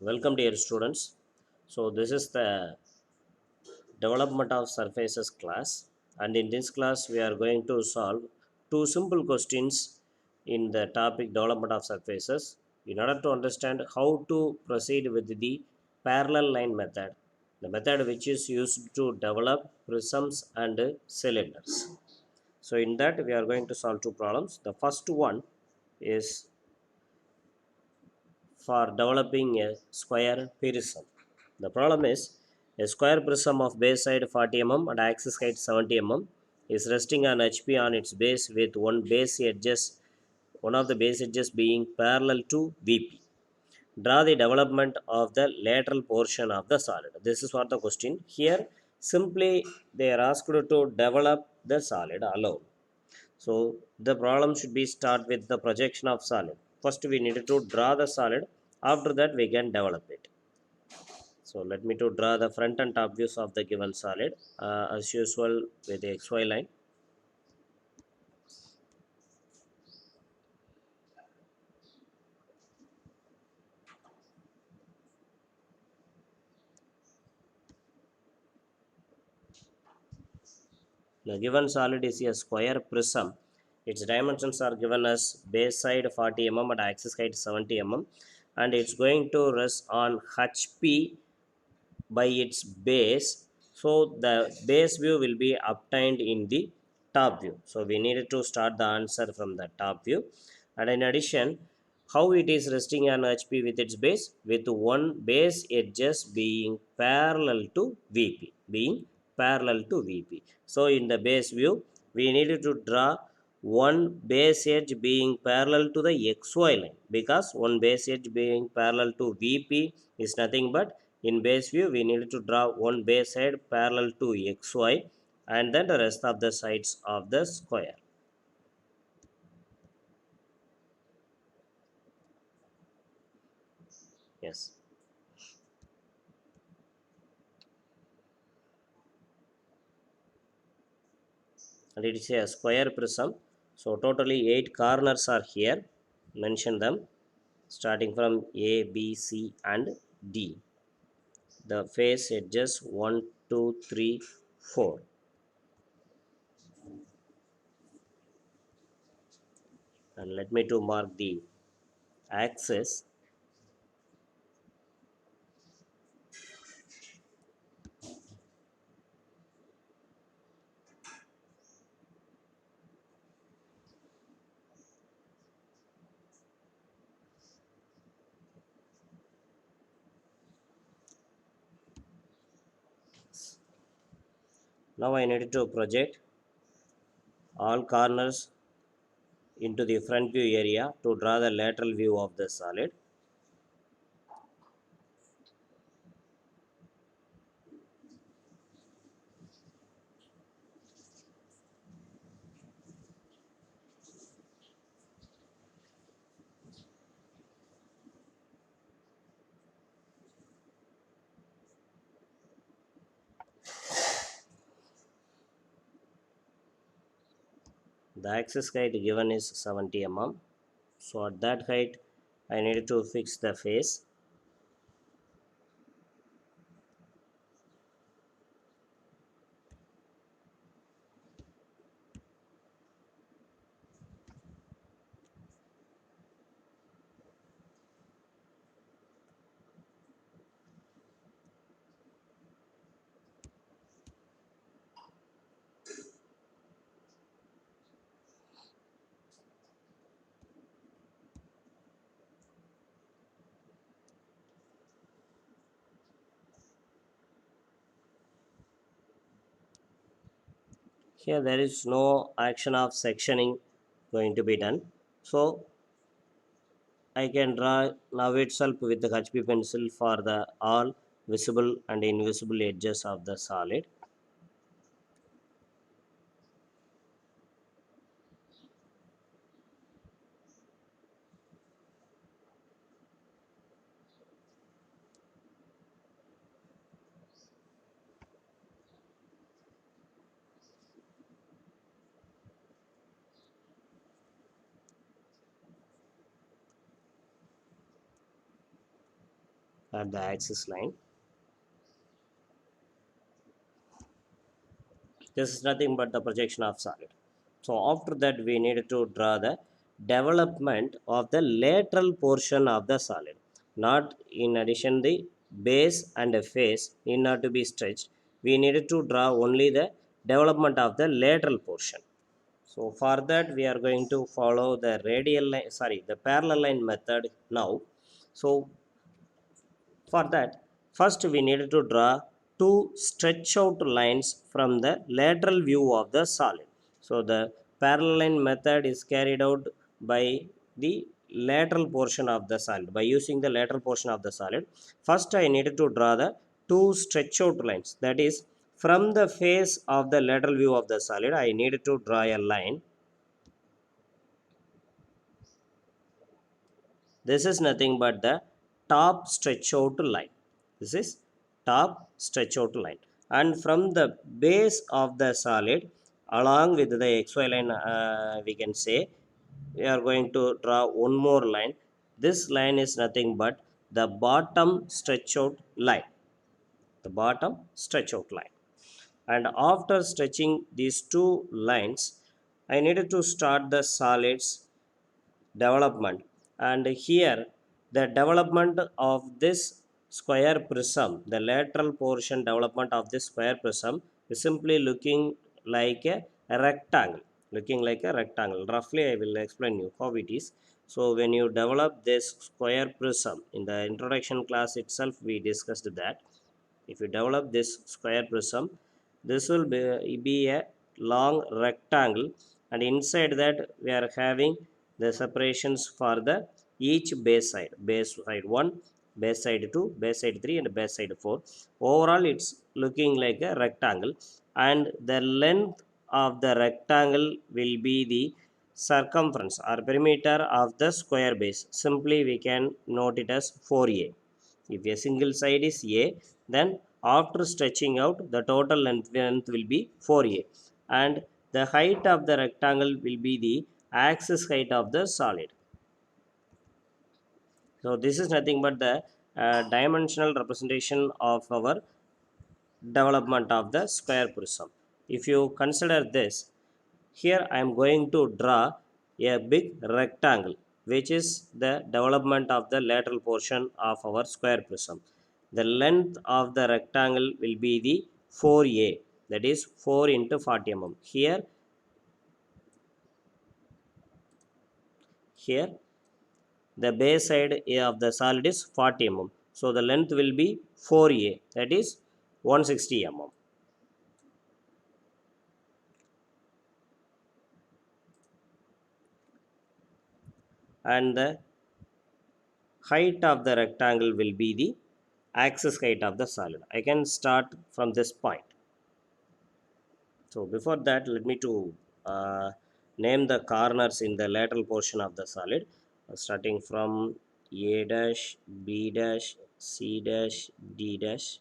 Welcome dear students. So this is the development of surfaces class, and in this class we are going to solve two simple questions in the topic development of surfaces in order to understand how to proceed with the parallel line method, the method which is used to develop prisms and cylinders. So in that we are going to solve two problems. The first one is for developing a square prism. The problem is a square prism of base side 40 mm and axis height 70 mm is resting on HP on its base with one of the base edges being parallel to VP. Draw the development of the lateral portion of the solid. This is what the question. Here simply they are asked to develop the solid alone. So the problem should be start with the projection of solid. First we need to draw the solid. After that we can develop it. So let me to draw the front and top views of the given solid as usual with the XY line. The given solid is a square prism. Its dimensions are given as base side 40 mm and axis height 70 mm, and it's going to rest on HP by its base. So the base view will be obtained in the top view. So we needed to start the answer from the top view. And in addition, how it is resting on HP with its base, with one base edges being parallel to VP, So in the base view, we needed to draw one base edge being parallel to the XY line, because one base edge being parallel to VP is nothing but, in base view we need to draw one base side parallel to XY and then the rest of the sides of the square. Yes, and it is a square prism. So totally 8 corners are here. Mention them starting from A, B, C and D. The face edges 1, 2, 3, 4. And let me to mark the axis. Now I need to project all corners into the front view area to draw the lateral view of the solid. The axis height given is 70 mm. So at that height I need to fix the face. Here there is no action of sectioning going to be done. So I can draw now itself with the HB pencil for the all visible and invisible edges of the solid. at the axis line. This is nothing but the projection of solid. So after that we need to draw the development of the lateral portion of the solid. Not in addition the base and the face need not to be stretched. We needed to draw only the development of the lateral portion. So for that we are going to follow the the parallel line method now. So for that, first we need to draw two stretch out lines from the lateral view of the solid. So the parallel line method is carried out by the lateral portion of the solid. By using the lateral portion of the solid, first I needed to draw the two stretch out lines. That is, from the face of the lateral view of the solid, I needed to draw a line. This is nothing but the top stretch out line. This is top stretch out line. And from the base of the solid, along with the XY line, we can say, we are going to draw one more line. This line is nothing but the bottom stretch out line. The bottom stretch out line. And after stretching these two lines, I needed to start the solids development. And here the development of this square prism, the lateral portion development of this square prism is simply looking like a rectangle. Roughly I will explain you how it is. So when you develop this square prism, in the introduction class itself we discussed that if you develop this square prism, this will be a long rectangle, and inside that we are having the separations for the each base side 1, base side 2, base side 3, and base side 4. Overall it's looking like a rectangle, and the length of the rectangle will be the circumference or perimeter of the square base. Simply we can note it as 4a. If a single side is A, then after stretching out, the total length will be 4A. And the height of the rectangle will be the axis height of the solid. So this is nothing but the dimensional representation of our development of the square prism. If you consider this, here I am going to draw a big rectangle, which is the development of the lateral portion of our square prism. The length of the rectangle will be the 4a, that is 4 into 40 mm. Here the base side of the solid is 40 mm. So the length will be 4a, that is 160 mm. And the height of the rectangle will be the axis height of the solid. I can start from this point. So before that, let me to name the corners in the lateral portion of the solid, starting from A dash, B dash, C dash, D dash,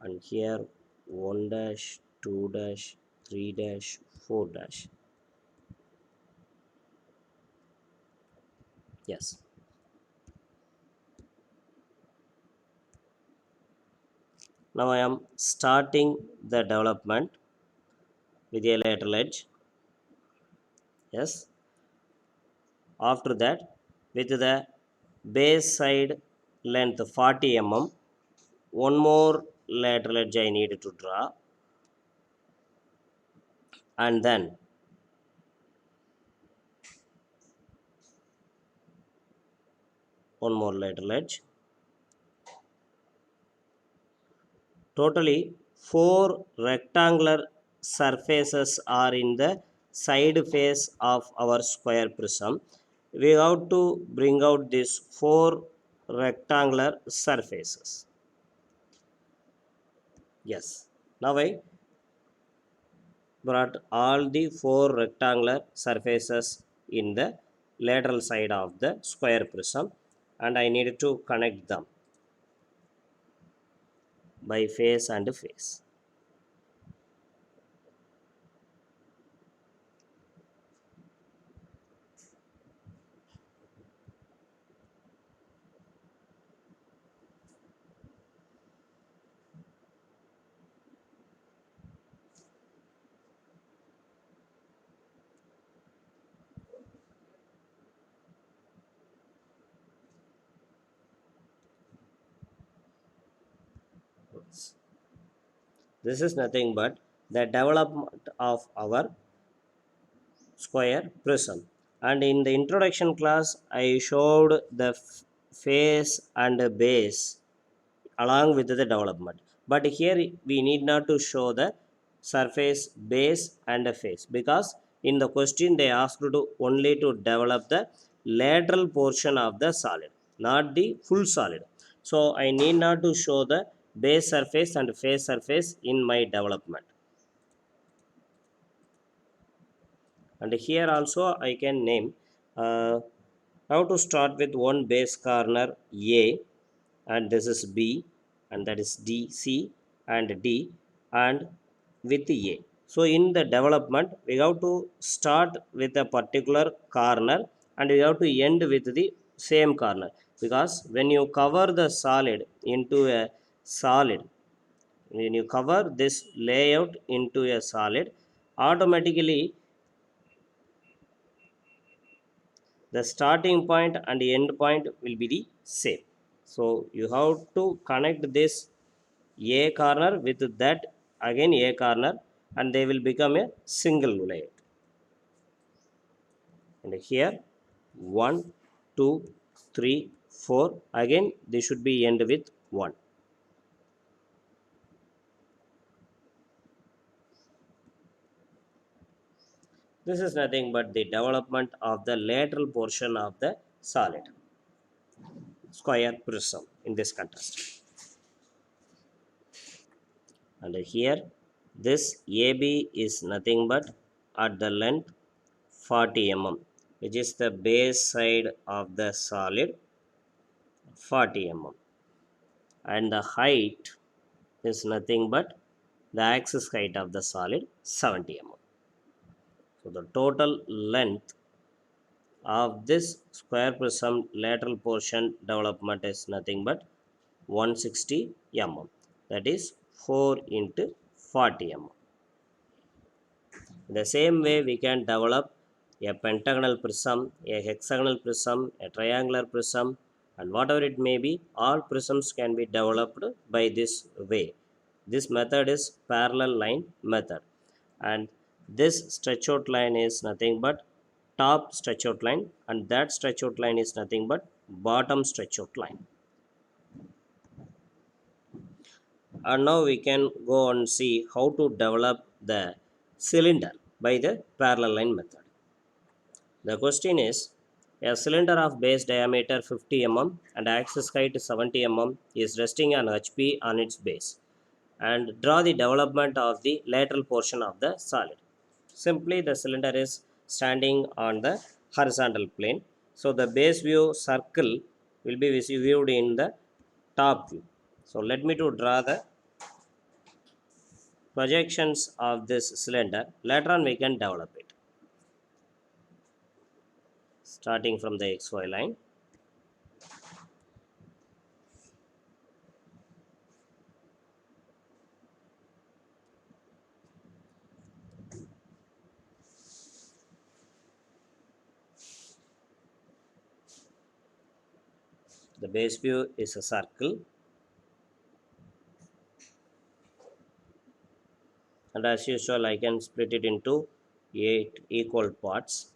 and here 1 dash, 2 dash, 3 dash, 4 dash. Yes. Now I am starting the development with a lateral edge. Yes. After that, with the base side length 40 mm, one more lateral edge I need to draw, and then one more lateral edge. Totally 4 rectangular surfaces are in the side face of our square prism. We have to bring out these 4 rectangular surfaces. Yes. Now I brought all the 4 rectangular surfaces in the lateral side of the square prism, and I needed to connect them by face and face. This is nothing but the development of our square prism. And in the introduction class I showed the face and base along with the development, but here we need not to show the surface, base and the face, because in the question they asked to only to develop the lateral portion of the solid, not the full solid. So I need not to show the base surface and face surface in my development. And here also I can name how to start with one base corner A, and this is B, and that is D, C and D, and with A. So in the development we have to start with a particular corner and we have to end with the same corner, because when you cover the solid into a solid, when you cover this layout into a solid, automatically the starting point and the end point will be the same. So you have to connect this A corner with that again A corner, and they will become a single layer. And here 1 2 3 4, again they should be end with 1. This is nothing but the development of the lateral portion of the solid square prism in this contest. And here this AB is nothing but at the length 40 mm, which is the base side of the solid 40 mm, and the height is nothing but the axis height of the solid 70 mm. So the total length of this square prism lateral portion development is nothing but 160 mm, that is 4 into 40 mm. In the same way, we can develop a pentagonal prism, a hexagonal prism, a triangular prism, and whatever it may be, all prisms can be developed by this way. This method is parallel line method, and this stretch out line is nothing but top stretch out line, and that stretch out line is nothing but bottom stretch out line. And now we can go and see how to develop the cylinder by the parallel line method. The question is, a cylinder of base diameter 50 mm and axis height 70 mm is resting on HP on its base, and draw the development of the lateral portion of the solid. Simply the cylinder is standing on the horizontal plane, so the base view circle will be viewed in the top view. So let me to draw the projections of this cylinder. Later on we can develop it, starting from the XY line. The base view is a circle, and as usual I can split it into 8 equal parts.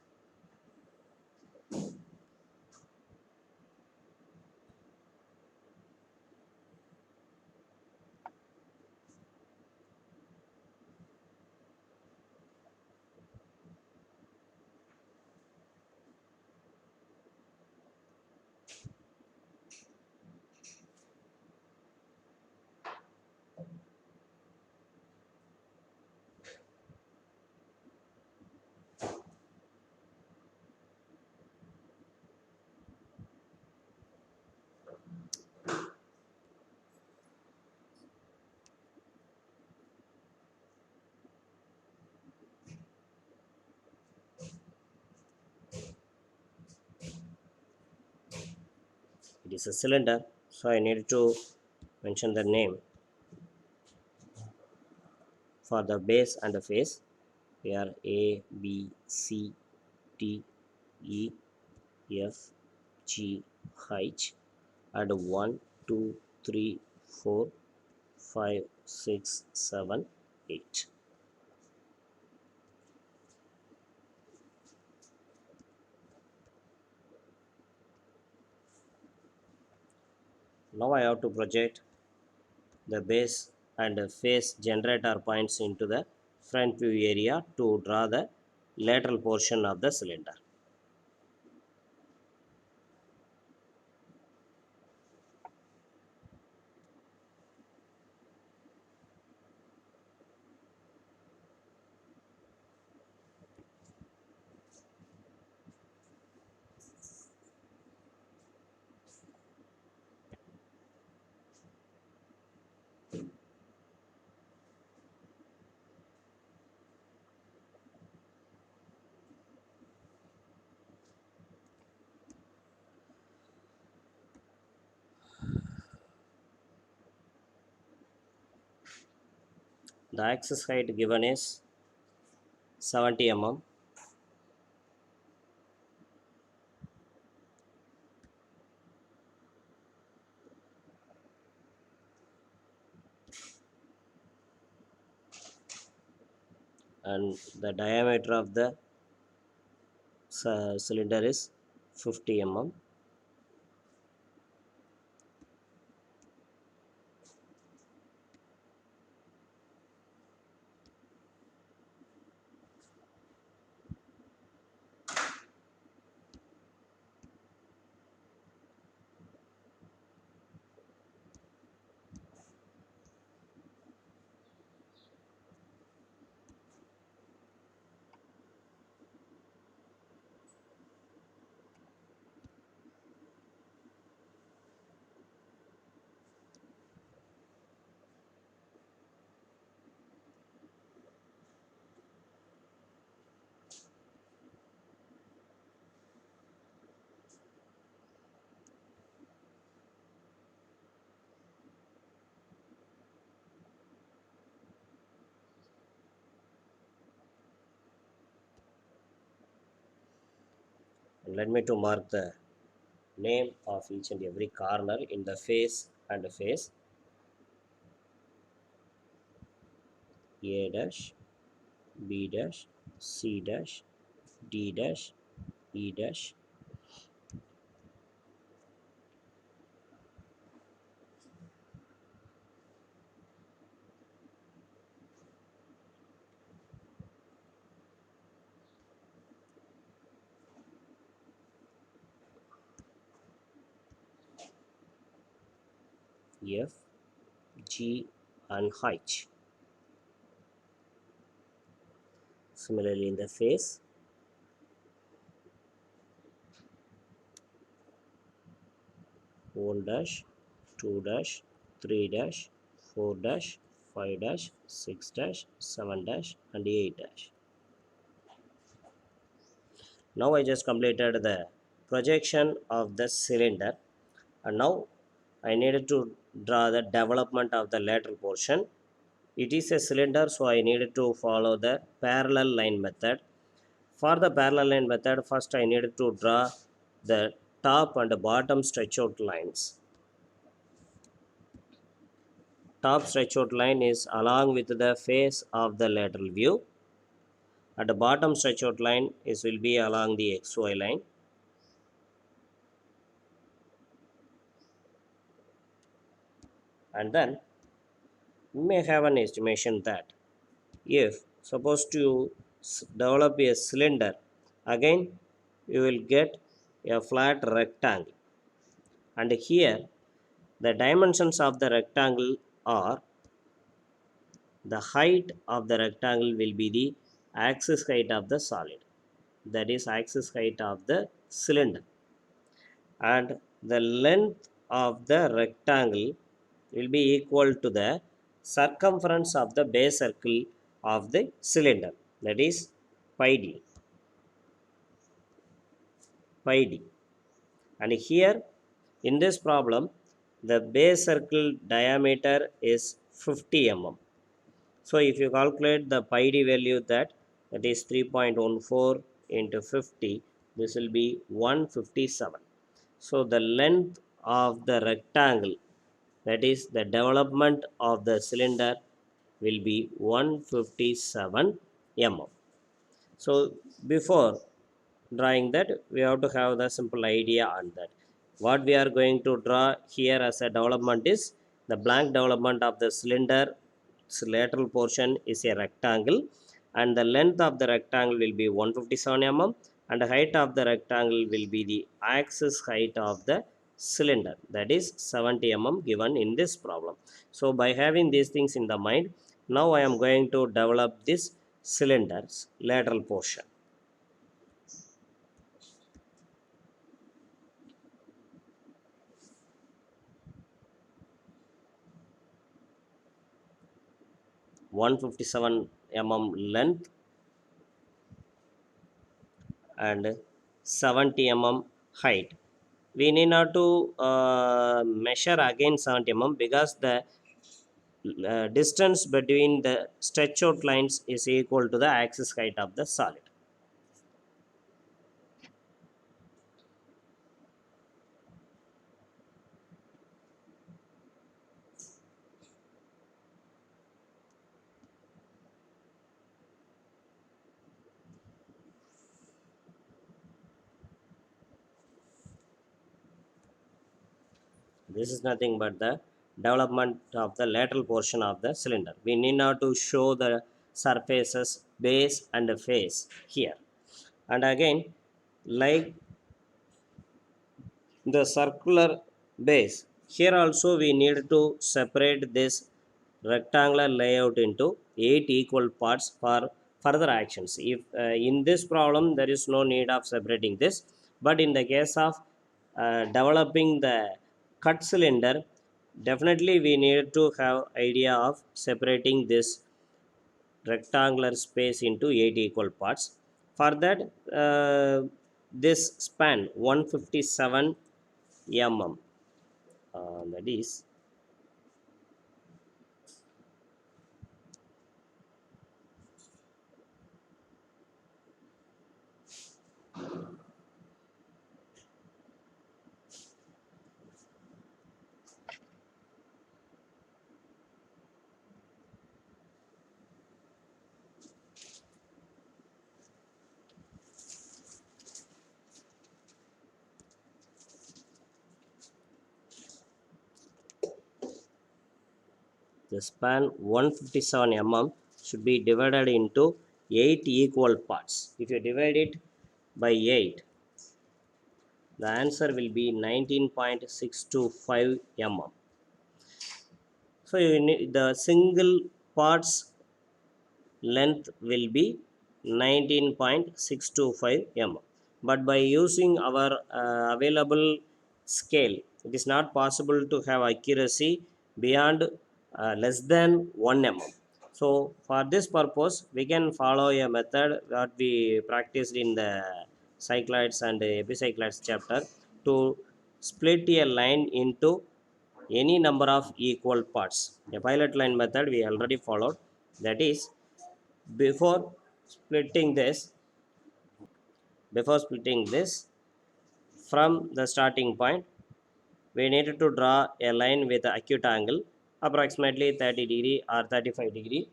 It is a cylinder, so I need to mention the name for the base and the face. Here A, B, C, D, E, F, G, H, and 1 2 3 4 5, 6, 7, 8. Now I have to project the base and face generator points into the front view area to draw the lateral portion of the cylinder. The axis height given is 70 mm, and the diameter of the cylinder is 50 mm. And let me to mark the name of each and every corner in the face and the face. A dash, B dash, C dash, D dash, E dash, F, G, and H. Similarly in the face, 1 dash, 2 dash, 3 dash, 4 dash, 5 dash, 6 dash, 7 dash, and 8 dash. Now I just completed the projection of the cylinder, and now I needed to draw the development of the lateral portion. It is a cylinder, so I needed to follow the parallel line method. For the parallel line method, first I needed to draw the top and bottom stretch out lines. Top stretch out line is along with the face of the lateral view, and the bottom stretch out line is will be along the XY line. And then you may have an estimation that if supposed to develop a cylinder, again you will get a flat rectangle, and here the dimensions of the rectangle are the height of the rectangle will be the axis height of the solid, that is axis height of the cylinder, and the length of the rectangle will be equal to the circumference of the base circle of the cylinder, that is pi d. Pi d. And here in this problem, the base circle diameter is 50 mm. So if you calculate the pi d value, that is 3.14 into 50, this will be 157. So the length of the rectangle that is the development of the cylinder will be 157 mm. So before drawing that, we have to have the simple idea on that. What we are going to draw here as a development is the blank development of the cylinder. Its lateral portion is a rectangle, and the length of the rectangle will be 157 mm, and the height of the rectangle will be the axis height of the cylinder, that is 70 mm given in this problem. So by having these things in the mind, now I am going to develop this cylinder's lateral portion. 157 mm length and 70 mm height. We need not to measure again 70 mm, because the distance between the stretch out lines is equal to the axis height of the solid. This is nothing but the development of the lateral portion of the cylinder. We need not to show the surfaces, base and face here. And again, like the circular base, here also we need to separate this rectangular layout into 8 equal parts for further actions. If in this problem there is no need of separating this, but in the case of developing the cut cylinder, definitely we need to have idea of separating this rectangular space into 8 equal parts. For that, this span 157 mm, that is the span 157 mm should be divided into 8 equal parts. If you divide it by 8, the answer will be 19.625 mm. So you need the single parts length will be 19.625 mm. But by using our available scale, it is not possible to have accuracy beyond less than 1 mm. So for this purpose, we can follow a method that we practiced in the cycloids and epicycloids chapter, to split a line into any number of equal parts. A pilot line method we already followed. That is, before splitting this before splitting this from the starting point, we needed to draw a line with an acute angle approximately 30 degree or 35 degree,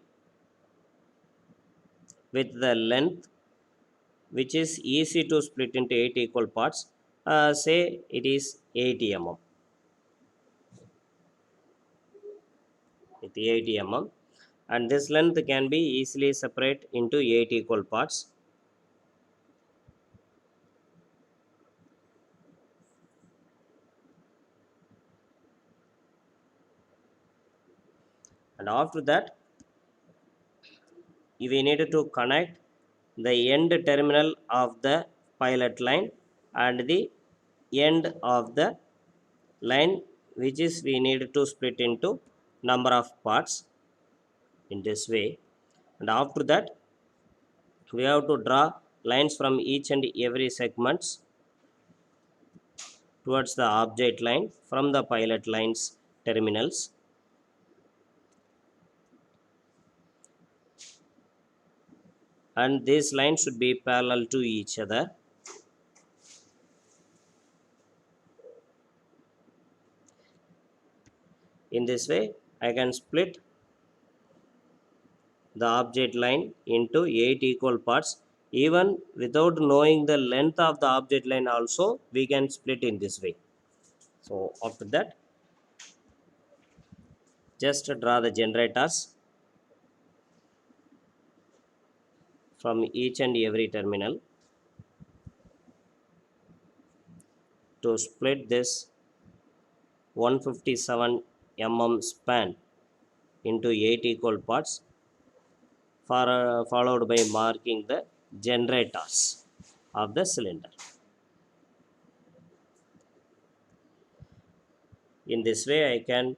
with the length which is easy to split into 8 equal parts. Say it is 80 mm, with 80 mm, and this length can be easily separate into 8 equal parts. And after that, we needed to connect the end terminal of the pilot line and the end of the line, which is we need to split into number of parts in this way. And after that, we have to draw lines from each and every segments towards the object line from the pilot lines terminals. And these lines should be parallel to each other. In this way I can split the object line into 8 equal parts. Even without knowing the length of the object line also we can split in this way. So after that, just draw the generators from each and every terminal to split this 157 span into 8 equal parts, followed by marking the generators of the cylinder. In this way I can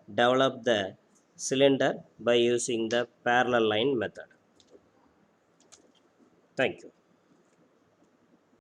develop the cylinder by using the parallel line method. Thank you.